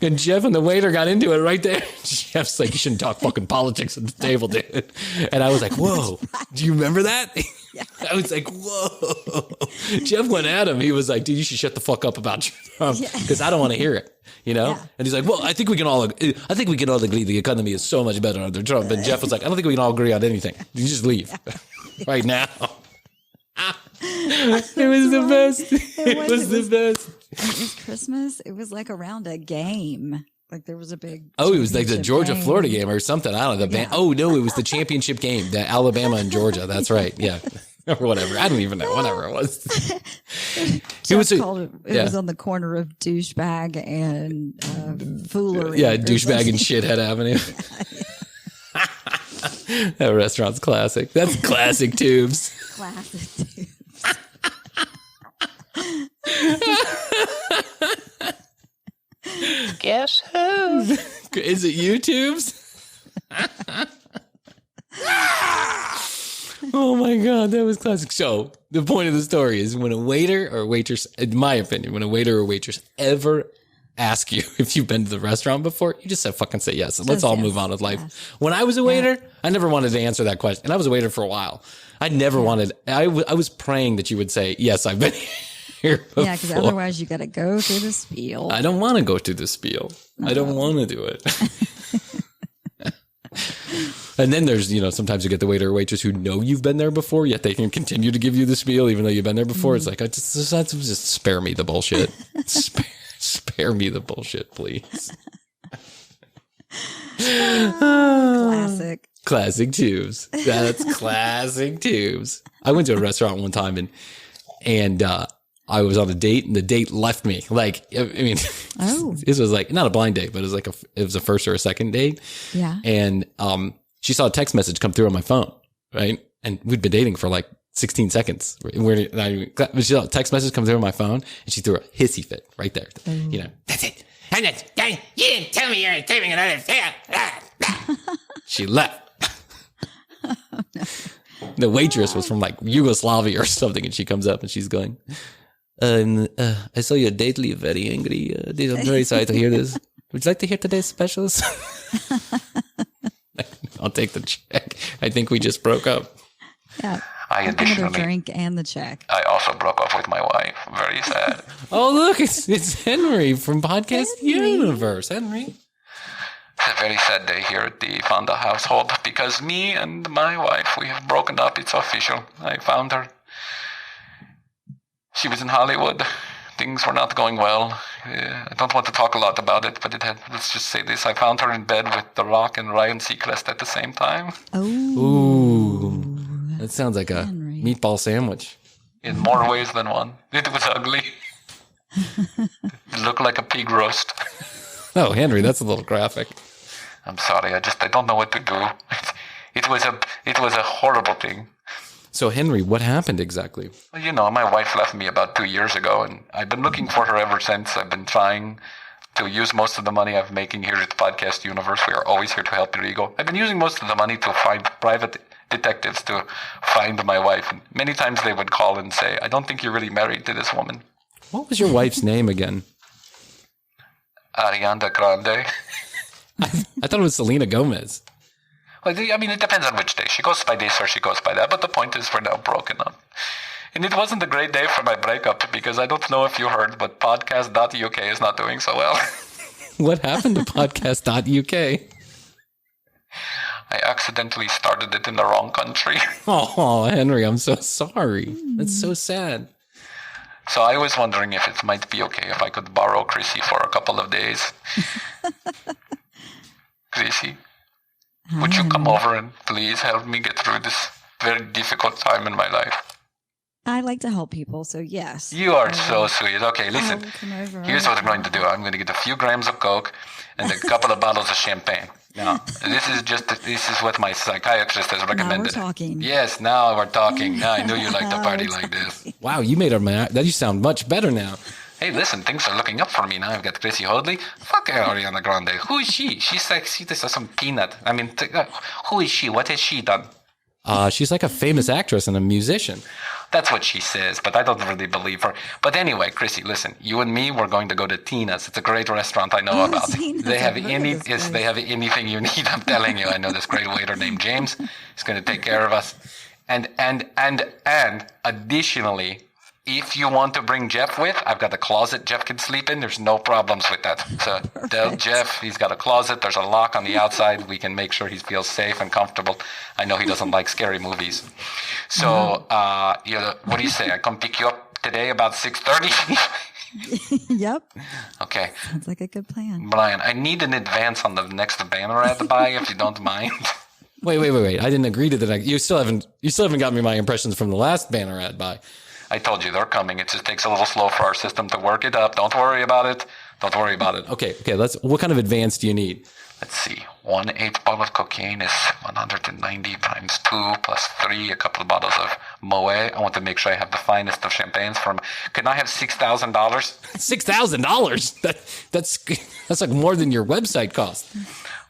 And Jeff and the waiter got into it right there. Jeff's like, you shouldn't talk fucking politics at the table, dude. And I was like, whoa, do you remember that? Yeah. I was like, whoa. Jeff went at him. He was like, dude, you should shut the fuck up about Trump because I don't want to hear it. Yeah. And he's like, well, I think we can all agree the economy is so much better under Trump. And Jeff was like, I don't think we can all agree on anything. You just leave right now. It was the best. It was the best. It was Christmas. It was like around a game. Like there was a big. Oh, it was like the Georgia-Florida game or something. I don't know. Oh, no, it was the championship game, the Alabama and Georgia. That's right. Yeah. Or whatever. I don't even know. Whatever it was. It was on the corner of Douchebag and Foolery. Yeah, Douchebag and Shithead Avenue. That restaurant's classic. That's classic Toobs. Classic Toobs. Guess who? Is it you, Toobs? Oh my God, that was classic. So the point of the story is when a waiter or waitress, in my opinion, when a waiter or waitress ever ask you if you've been to the restaurant before, you just fucking say yes. And let's all move on with life. Yes. When I was a waiter, I never wanted to answer that question. And I was a waiter for a while. I never wanted, I was praying that you would say, yes, I've been here before. Yeah, because otherwise you got to go through the spiel. I don't want to go through the spiel. I don't want to do it. And then there's, sometimes you get the waiter or waitress who know you've been there before, yet they can continue to give you the spiel even though you've been there before. It's like, just spare me the bullshit. Spare me the bullshit, please. Classic. Classic Toobs. That's classic Toobs. I went to a restaurant one time and I was on a date and the date left me. Like, I mean, this was like not a blind date, but it was it was a first or a second date. Yeah. And she saw a text message come through on my phone, right? And we'd been dating for like 16 seconds. She saw a text message come through on my phone and she threw a hissy fit right there. That's it. You didn't tell me you're taping another thing. She left. The waitress was from like Yugoslavia or something, and she comes up and she's going, I saw your date leave very angry. I'm very sorry to hear this. Would you like to hear today's specials? I'll take the check. I think we just broke up. Yeah. I Another drink and the check. I also broke up with my wife. Very sad. Oh, look, it's Henry from Podcast Universe. Henry. It's a very sad day here at the Fonda household because me and my wife, we have broken up. It's official. I found her. She was in Hollywood. Things were not going well. I don't want to talk a lot about it, but let's just say this. I found her in bed with The Rock and Ryan Seacrest at the same time. Oh. Ooh. That sounds like a meatball sandwich. In more ways than one. It was ugly. It looked like a pig roast. Oh, Henry, that's a little graphic. I'm sorry. I don't know what to do. It was a horrible thing. So, Henry, what happened exactly? Well, my wife left me about 2 years ago, and I've been looking for her ever since. I've been trying to use most of the money I'm making here at the Podcast Universe. We are always here to help your ego. I've been using most of the money to find private detectives to find my wife. And many times they would call and say, I don't think you're really married to this woman. What was your wife's name again? Ariana Grande. I thought it was Selena Gomez. Well, it depends on which day. She goes by this or she goes by that. But the point is we're now broken up. And it wasn't a great day for my breakup because I don't know if you heard, but podcast.uk is not doing so well. What happened to podcast.uk? I accidentally started it in the wrong country. Oh, Henry, I'm so sorry. That's so sad. So I was wondering if it might be okay if I could borrow Chrissy for a couple of days. Chrissy, would you come over and please help me get through this very difficult time in my life? I like to help people, so yes. You are so sweet. Okay, listen. Here's what I'm going to do. I'm going to get a few grams of Coke and a couple of bottles of champagne. Now, this is what my psychiatrist has recommended. Now we're talking. Yes, now we're talking. Now I knew you liked to party like this. Wow, you made her mad. That you sound much better now. Hey, listen, things are looking up for me now. I've got Chrissy Hoadley. Fuck Ariana Grande. Who is she? She's like, this is some peanut. Who is she? What has she done? She's like a famous actress and a musician. That's what she says, but I don't really believe her. But anyway, Chrissy, listen, you and me, we're going to go to Tina's. It's a great restaurant I know about. They have they have anything you need. I'm telling you, I know this great waiter named James. He's going to take care of us. And additionally, if you want to bring Jeff with, I've got a closet Jeff can sleep in. There's no problems with that. So tell Jeff he's got a closet. There's a lock on the outside. We can make sure he feels safe and comfortable. I know he doesn't like scary movies. So, what do you say? I come pick you up today about 6:30? Yep. Okay. Sounds like a good plan. Brian, I need an advance on the next banner ad buy, if you don't mind. Wait. I didn't agree to that. You still haven't got me my impressions from the last banner ad buy. I told you they're coming. It just takes a little slow for our system to work it up. Don't worry about it. Okay. What kind of advance do you need? Let's see. 1/8 bottle of cocaine is 190 times 2 plus 3, a couple of bottles of Moet. I want to make sure I have the finest of champagnes from. Can I have $6,000? $6,000? That's like more than your website cost.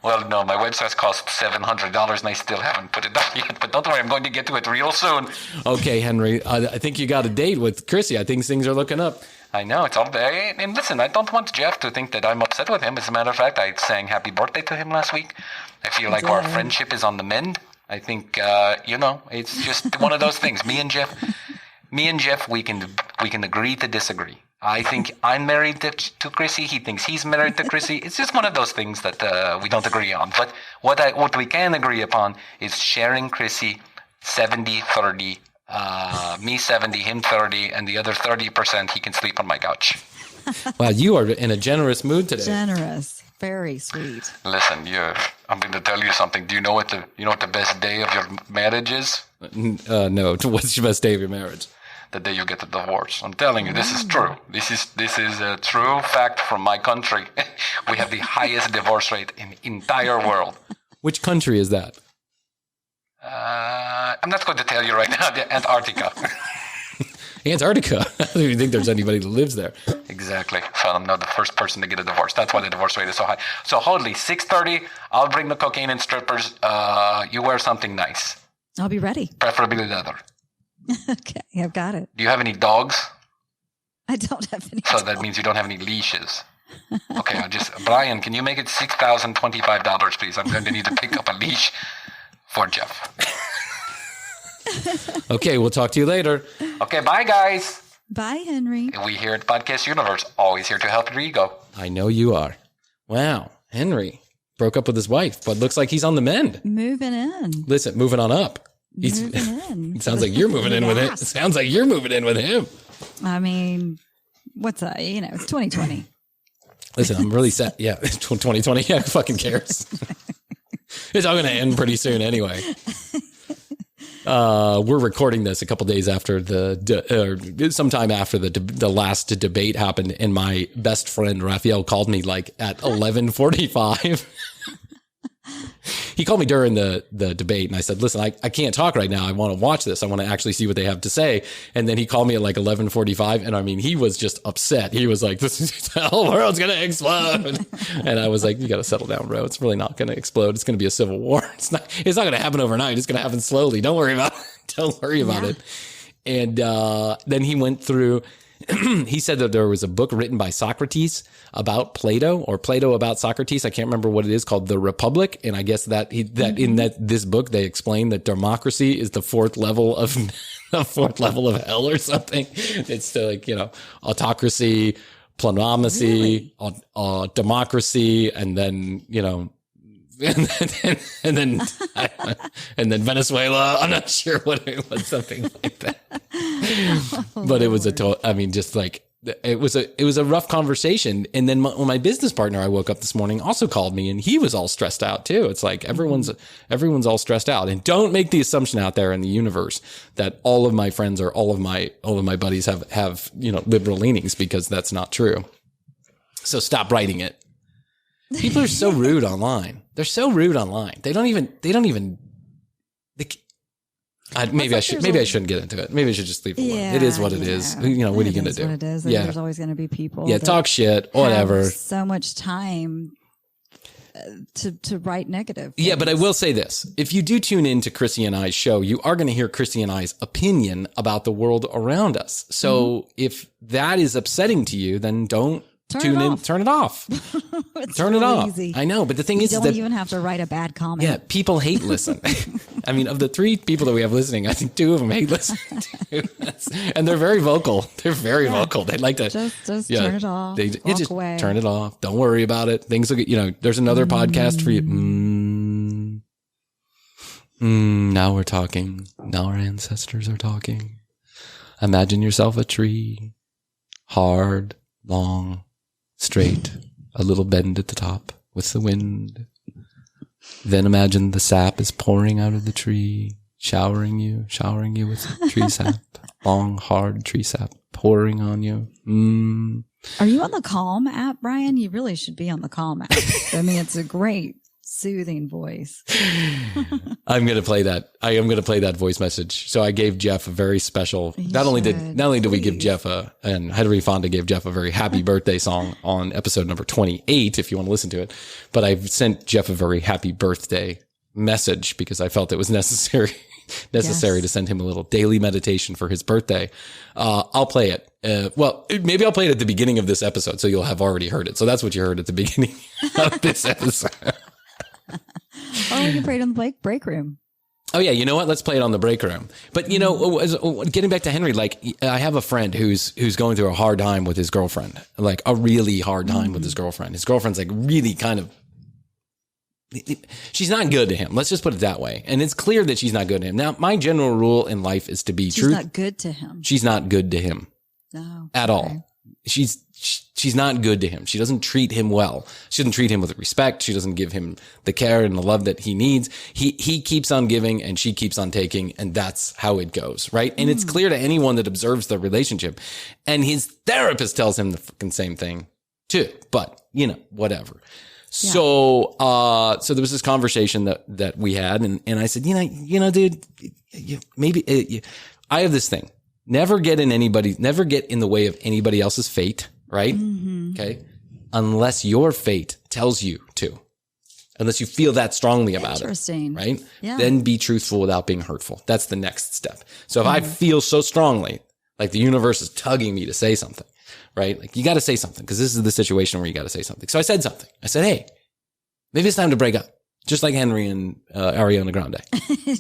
Well, no, my website costs $700 and I still haven't put it up yet. But don't worry, I'm going to get to it real soon. Okay, Henry. I think you got a date with Chrissy. I think things are looking up. I know, it's all day. And listen, I don't want Jeff to think that I'm upset with him. As a matter of fact, I sang happy birthday to him last week. I feel like our friendship is on the mend. I think, it's just one of those things. Me and Jeff, we can agree to disagree. I think I'm married to Chrissy. He thinks he's married to Chrissy. It's just one of those things that we don't agree on. But what we can agree upon is sharing Chrissy 70-30. Me 70, him 30, and the other 30% he can sleep on my couch. Wow, you are in a generous mood today. Generous. Very sweet. Listen, I'm going to tell you something. Do you know what the best day of your marriage is? No. What's your best day of your marriage? The day you get the divorce. I'm telling you, this is true. This is a true fact from my country. We have the highest divorce rate in the entire world. Which country is that? I'm not going to tell you right now. The Antarctica. Antarctica? I don't even think there's anybody that lives there. Exactly. So I'm not the first person to get a divorce. That's why the divorce rate is so high. So Hoadley, 6:30. I'll bring the cocaine and strippers. You wear something nice. I'll be ready. Preferably leather. Okay, I've got it. Do you have any dogs? I don't have any. So that means you don't have any leashes. Okay, Brian, can you make it $6,025, please? I'm going to need to pick up a leash for Jeff. Okay, we'll talk to you later. Okay, bye, guys. Bye, Henry. We here at Podcast Universe, always here to help your ego. I know you are. Wow, Henry broke up with his wife, but looks like he's on the mend. Moving in. Listen, moving on up. Moving in. It sounds like you're moving in with it. It sounds like you're moving in with him. I mean, what's that? It's 2020. Listen, I'm really sad. Yeah, 2020. Yeah, who fucking cares? It's all going to end pretty soon anyway. We're recording this a couple days after sometime after the last debate happened, and my best friend Raphael called me like at 11:45. He called me during the debate, and I said, listen, I can't talk right now. I want to watch this. I want to actually see what they have to say. And then he called me at like 11:45, and I mean, he was just upset. He was like, the whole world's going to explode. And I was like, you got to settle down, bro. It's really not going to explode. It's going to be a civil war. It's not going to happen overnight. It's going to happen slowly. Don't worry about it. Don't worry about it. And then he went through, he said that there was a book written by Socrates about Plato, or Plato about Socrates. I can't remember what it is, called The Republic. And I guess that in this book, they explain that democracy is the fourth level of hell or something. It's like, autocracy, planomacy, democracy, and then, and then Venezuela. I'm not sure what it was, something like that. But it was it was a rough conversation. And then when my business partner, I woke up this morning, also called me, and he was all stressed out too. It's like everyone's all stressed out. And don't make the assumption out there in the universe that all of my friends or all of my buddies have liberal leanings, because that's not true. So stop writing it. People are so rude online. They're so rude online. Maybe I shouldn't get into it. Maybe I should just leave it alone. Yeah, it is what it is. What are you going to do? What it is. Yeah. There's always going to be people. Yeah. Talk shit, whatever. So much time to write negative things. Yeah, but I will say this. If you do tune in to Chrissy and I's show, you are going to hear Chrissy and I's opinion about the world around us. So if that is upsetting to you, then don't tune in. Turn it off. Turn it off. Easy. I know, but the thing is that you don't even have to write a bad comment. Yeah, people hate listen. I mean, of the 3 people that we have listening, I think 2 of them hate listening to us. And they're very vocal. They're very vocal. They like to just turn it off. Walk away. Turn it off. Don't worry about it. Things will get, there's another podcast for you. Now we're talking. Now our ancestors are talking. Imagine yourself a tree, hard, long, straight, a little bend at the top with the wind. Then imagine the sap is pouring out of the tree, showering you with tree sap, long, hard tree sap pouring on you. Are you on the Calm app, Brian? You really should be on the Calm app. I mean, it's a great, soothing voice. I'm going to play that. I am going to play that voice message. So I gave Jeff a very special, not only did we give Jeff and Henry Fonda gave Jeff a very happy birthday song on episode number 28, if you want to listen to it, but I've sent Jeff a very happy birthday message because I felt it was necessary necessary Yes. to send him a little daily meditation for his birthday. I'll play it. Maybe I'll play it at the beginning of this episode, so you'll have already heard it. So that's what you heard at the beginning of this episode. Or we can pray it in the break room. Oh yeah, you know what? Let's play it on the break room. But you know, getting back to Henry, like I have a friend who's going through a hard time with his girlfriend, like a really hard time with his girlfriend. His girlfriend's like really kind of, she's not good to him. Let's just put it that way. And it's clear that she's not good to him. Now, my general rule in life is to be She's truth. not good to him. She's not good to him No. at all. She's not good to him. She doesn't treat him well. She doesn't treat him with respect. She doesn't give him the care and the love that he needs. He keeps on giving and she keeps on taking, and that's how it goes, right? And it's clear to anyone that observes the relationship. And his therapist tells him the fucking same thing too. But, you know, whatever. Yeah. So there was this conversation that we had, and I said, you know, dude, maybe I have this thing. Never get in the way of anybody else's fate, right? Mm-hmm. Okay. Unless your fate tells you to, unless you feel that strongly about it, right? Yeah. Then be truthful without being hurtful. That's the next step. So if I feel so strongly, like the universe is tugging me to say something, right? Like you got to say something because this is the situation where you got to say something. So I said something. I said, hey, maybe it's time to break up. Just like Henry and Ariana Grande.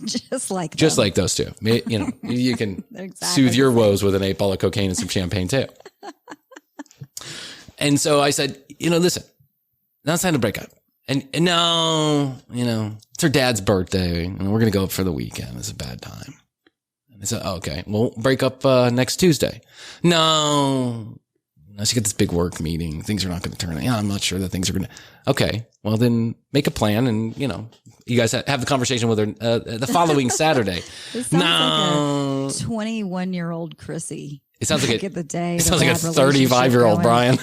Just like those two. You know, you can soothe your woes with an 8-ball of cocaine and some champagne too. And so I said, you know, listen, now it's time to break up. And no, you know, it's her dad's birthday and we're going to go up for the weekend. It's a bad time. And I said, oh, okay, we'll break up next Tuesday. No, she got this big work meeting. Things are not going to turn out. Yeah, I'm not sure that things are going to. Okay, well then make a plan, and you know, you guys have the conversation with her the following Saturday. This sounds like a 21-year-old Chrissy. It sounds like at the day. It sounds like a 35-year-old Brian.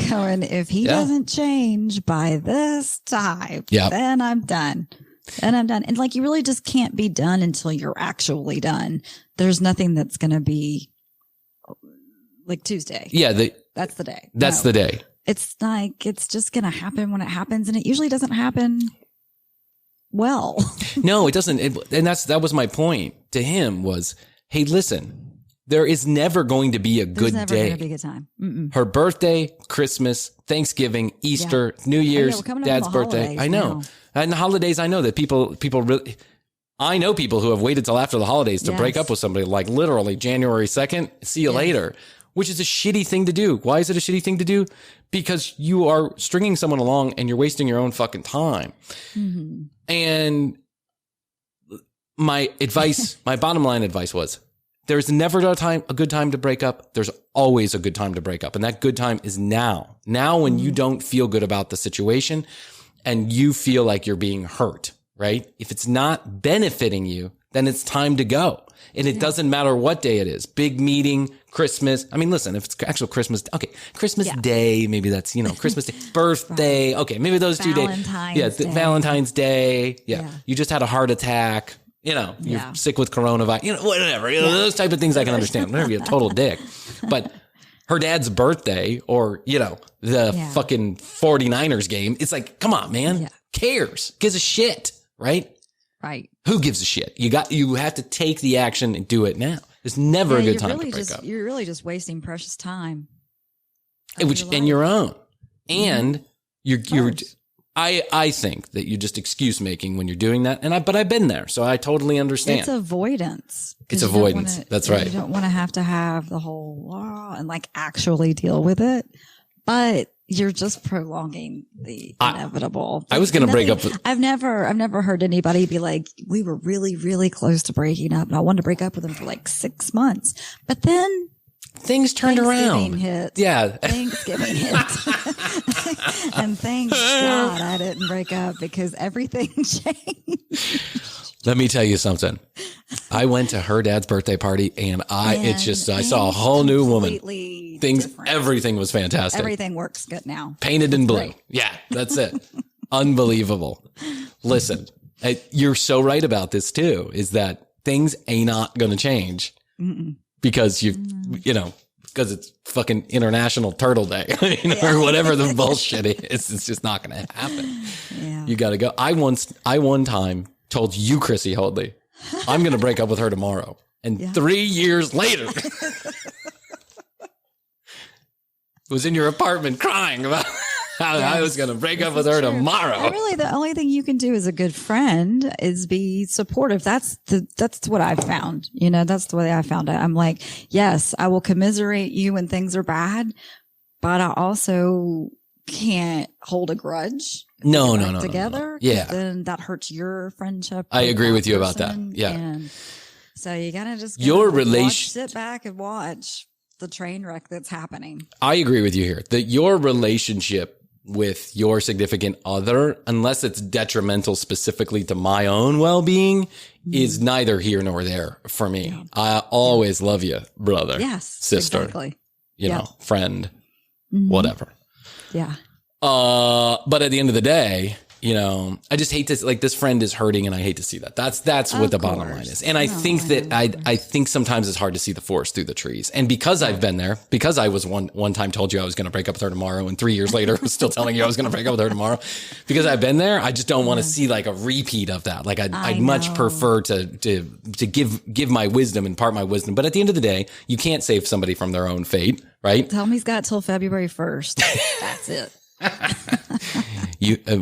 Going, if he doesn't change by this time, then I'm done. And like, you really just can't be done until you're actually done. There's nothing that's going to be like Tuesday. Yeah, that's the day. That's the day. It's like, it's just going to happen when it happens. And it usually doesn't happen well. No, it doesn't. And that was my point to him was, hey, listen, there is never going to be a good day. There's never going to be a good time. Mm-mm. Her birthday, Christmas, Thanksgiving, Easter, New Year's, Dad's birthday. I know. And the holidays, I know that people really, I know people who have waited till after the holidays to break up with somebody, like literally January 2nd, see you later. Which is a shitty thing to do. Why is it a shitty thing to do? Because you are stringing someone along and you're wasting your own fucking time. Mm-hmm. And my advice, my bottom line advice was, there's never a good time to break up. There's always a good time to break up. And that good time is now. Now when you don't feel good about the situation and you feel like you're being hurt, right? If it's not benefiting you, then it's time to go. And it doesn't matter what day it is. Big meeting, Christmas. I mean, listen, if it's actual Christmas, okay, Christmas Day, maybe that's, you know, Christmas Day, birthday. Okay, maybe those 2 days. Valentine's Day. Yeah. You just had a heart attack. You know, you're sick with coronavirus. You know, whatever. You know, those type of things I can understand. Whatever, you're a total dick. But her dad's birthday or, you know, the fucking 49ers game, it's like, come on, man. Yeah. Cares? Gives a shit, right? Right. Who gives a shit? You have to take the action and do it now. There's never a good time to break up. You're really just wasting precious time. And your own. And I think that you're just excuse making when you're doing that. But I've been there, so I totally understand. It's avoidance. That's right. You don't want to have the whole law and like actually deal with it. But you're just prolonging the inevitable. I was going to break up. I've never heard anybody be like, we were really, really close to breaking up. And I wanted to break up with them for like 6 months, but then things turned around. Thanksgiving hit. And thank God I didn't break up because everything changed. Let me tell you something. I went to her dad's birthday party and I saw a whole new woman. Everything was fantastic. Everything works good now. Painted in blue. Great. Yeah, that's it. Unbelievable. Listen, you're so right about this too, is that things ain't not going to change because because it's fucking International Turtle Day, or whatever the bullshit is. It's just not going to happen. Yeah. You got to go. I one time told you, Chrissy Holdley, I'm going to break up with her tomorrow. And 3 years later, was in your apartment crying about how I was going to break up with her tomorrow. And really, the only thing you can do as a good friend is be supportive. That's what I've found. That's the way I found it. I'm like, yes, I will commiserate you when things are bad, but I also can't hold a grudge. No. Together. Yeah. Then that hurts your friendship. I agree with you about that. Yeah. And so you gotta just sit back and watch the train wreck that's happening. I agree with you here that your relationship with your significant other, unless it's detrimental specifically to my own well-being, is neither here nor there for me. Yeah. I always love you, brother, sister, exactly. Friend, whatever. Yeah. But at the end of the day, I just hate to, like, this friend is hurting and I hate to see that. That's what the bottom line is. And I think that I think sometimes it's hard to see the forest through the trees. And because I've been there, because I was one time told you I was going to break up with her tomorrow, and 3 years later was still telling you I was going to break up with her tomorrow, because I've been there, I just don't want to see like a repeat of that. Like I'd much prefer to give my wisdom, impart my wisdom. But at the end of the day, you can't save somebody from their own fate, right? Tell me he's got till February 1st. That's it.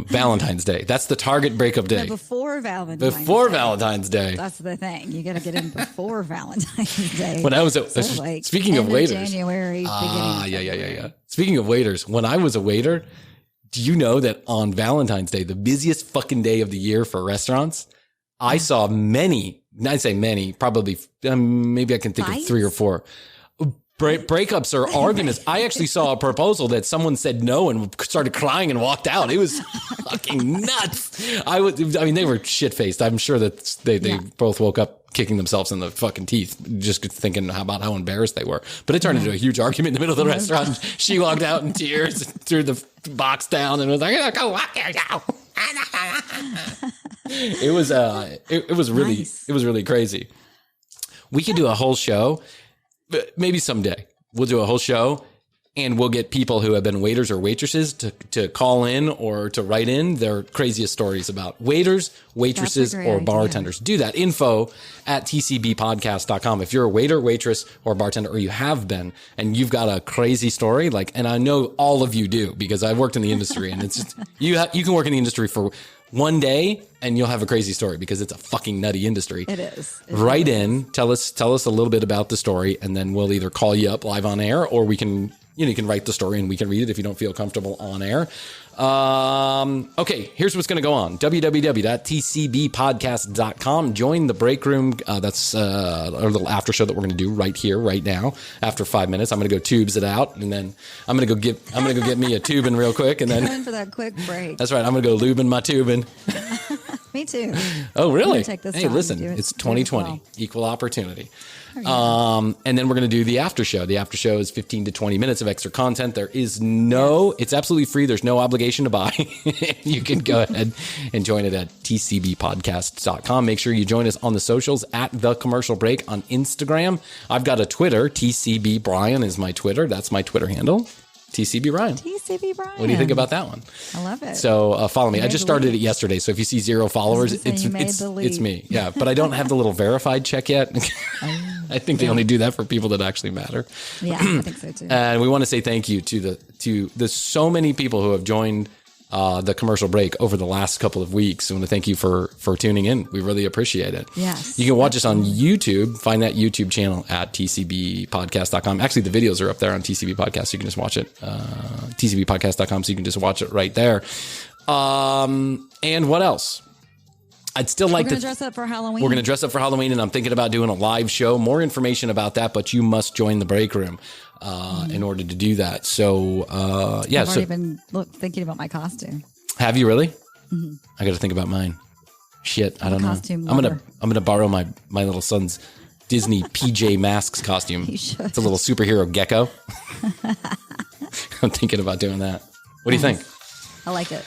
Valentine's Day. That's the target breakup day. No, before Valentine's Day. That's the thing. You got to get in before Valentine's Day. When I was speaking of waiters, January. Yeah. Speaking of waiters, when I was a waiter, do you know that on Valentine's Day, the busiest fucking day of the year for restaurants, I saw many. I'd say many. Probably maybe I can think of 3 or 4. Breakups or arguments. I actually saw a proposal that someone said no and started crying and walked out. It was fucking nuts. They were shit faced. I'm sure that they both woke up kicking themselves in the fucking teeth, just thinking about how embarrassed they were. But it turned into a huge argument in the middle of the restaurant. She walked out in tears, threw the box down, and was like, "Go walk here now." It was really crazy. We could do a whole show. Maybe someday we'll do a whole show and we'll get people who have been waiters or waitresses to call in or to write in their craziest stories about waiters, waitresses, or bartenders. Do that. info@tcbpodcast.com. If you're a waiter, waitress, or bartender, or you have been, and you've got a crazy story, and I know all of you do because I've worked in the industry, and it's just, you can work in the industry for one day and you'll have a crazy story because it's a fucking nutty industry. It is. Write in, tell us a little bit about the story, and then we'll either call you up live on air, or we can, you can write the story and we can read it if you don't feel comfortable on air. Okay, here's what's going to go on. www.tcbpodcast.com. Join the break room. That's our little after show that we're going to do right here, right now. After 5 minutes, I'm going to go Toobs it out, and then I'm going to go get me a Toobin real quick, and then going for that quick break. That's right. I'm going to go lubing my Toobin. Me too. Oh, really? Take this hey, listen, it's 2020, equal opportunity. Oh, and then we're going to do the after show. The after show is 15 to 20 minutes of extra content. There is it's absolutely free. There's no obligation to buy. You can go ahead and join it at tcbpodcast.com. Make sure you join us on the socials at The Commercial Break on Instagram. I've got a Twitter. TCB Brian is my Twitter. That's my Twitter handle. TCB Brian. TCB Brian. What do you think about that one? I love it. So follow me. I just started it yesterday. So if you see 0 followers, it's me. Yeah, but I don't have the little verified check yet. I think they only do that for people that actually matter. Yeah, I think so too. And we want to say thank you to the so many people who have joined the commercial break over the last couple of weeks. I want to thank you for tuning in. We really appreciate it. Yes. You can watch us on YouTube. Find that YouTube channel at tcbpodcast.com. Actually, the videos are up there on TCB Podcast. You can just watch it. tcbpodcast.com. So you can just watch it right there. And what else? I'd still like to dress up for Halloween. We're going to dress up for Halloween, and I'm thinking about doing a live show. More information about that, but you must join the break room in order to do that. So, I've already been thinking about my costume. Have you really? Mm-hmm. I got to think about mine. Shit, I don't know. I'm gonna borrow my little son's Disney PJ Masks costume. You should. It's a little superhero gecko. I'm thinking about doing that. What do you think? I like it.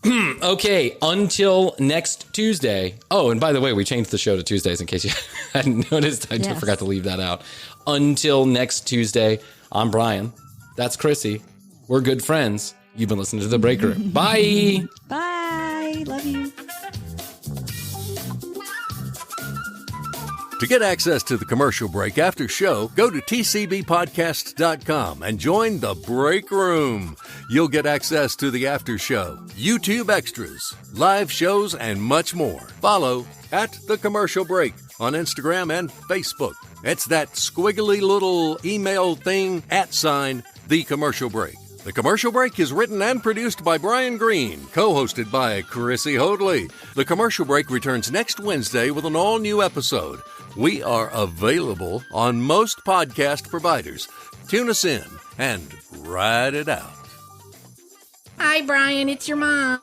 Okay, until next Tuesday. Oh, and by the way, we changed the show to Tuesdays in case you hadn't noticed. I forgot to leave that out. Until next Tuesday, I'm Brian. That's Chrissy. We're good friends. You've been listening to The Break Room. Bye. Bye. Love you. To get access to the commercial break after show, go to tcbpodcasts.com and join the break room. You'll get access to the after show, YouTube extras, live shows, and much more. Follow at The Commercial Break on Instagram and Facebook. It's that squiggly little email thing, @The Commercial Break. The Commercial Break is written and produced by Brian Green, co-hosted by Chrissy Hoadley. The Commercial Break returns next Wednesday with an all-new episode. We are available on most podcast providers. Tune us in and ride it out. Hi, Brian. It's your mom.